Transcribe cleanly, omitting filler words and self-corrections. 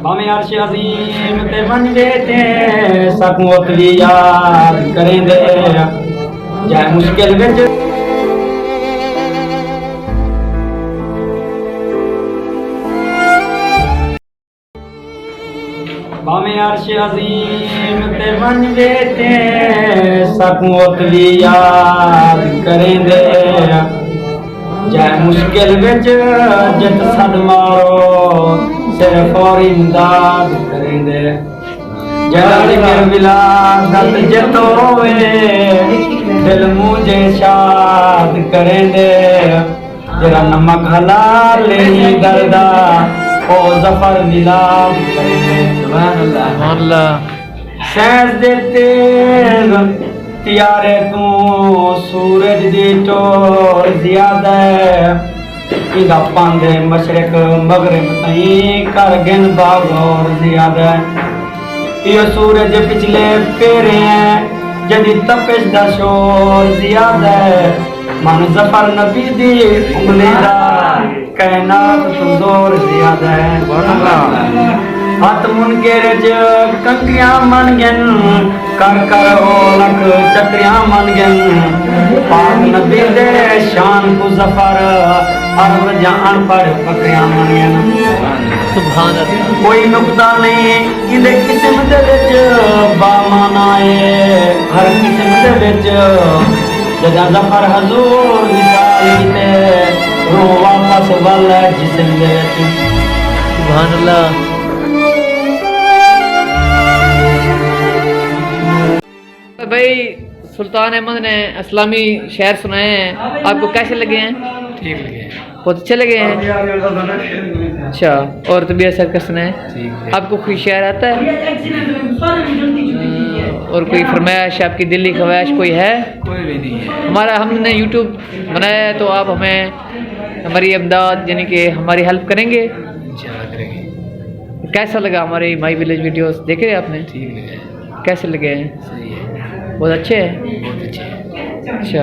भावें अर्श अजीम ते बन बैठे सकूं उतली याद करेंदे जाए मुश्किल विच भावें अर्श अजीम ते बन बैठे सकूं उतली याद करेंदे जाए मुश्किल विच जित सद मारो सिर फौरी इमदाद करेंदे जरा जिक्र विलादत जित होवे दिल मुझे शाद करेंदे जरा नमक हलाल नहीं दर्दा ओ जफर मिलाद करेंदे सुभान अल्लाह सैस देते तियारे तू सूरज दी टोर ज्यादा इदा पांदे मशरक मगरिब ताईं कर गिन बागौर ज्यादा यो सूरज पिछले फेरे हैं जदी तपिश दा शोर ज्यादा मन जफर नबी दी उंगली दा कायनात तो जोर ज्यादा है हथ मुनकेर च कंकियां मन गन कर कर ओ लख चक्रियां मन गन पाक नबी दे शान को जफर अरब जान पर पकड़ियां मन गन सुभान अल्लाह कोई नुक्ता नहीं इंदे किस्म दे विच बामाना है हर किस्म दे विच जदा जफर हजूर विसाल कीते रो वापस वाला जिस्म दे विच सुभान अल्लाह भाई सुल्तान अहमद ने इस्लामी शेर सुनाए हैं, आपको कैसे लगे हैं? ठीक लगे बहुत अच्छे लगे हैं। अच्छा, और तबीयत सर का सुनाए? आपको कोई शेर आता है और कोई फरमाइश आपकी दिल्ली ख्वाहिश कोई है? कोई भी नहीं है। हमारा हमने यूट्यूब बनाया है तो आप हमें हमारी इमदाद यानी कि हमारी हेल्प करेंगे? इंशाल्लाह करेंगे। कैसा लगा हमारी माई विलेज वीडियोस देखे आपने? ठीक लगे। कैसे लगे हैं? सही है। बहुत अच्छे हैं। बहुत अच्छे हैं। अच्छा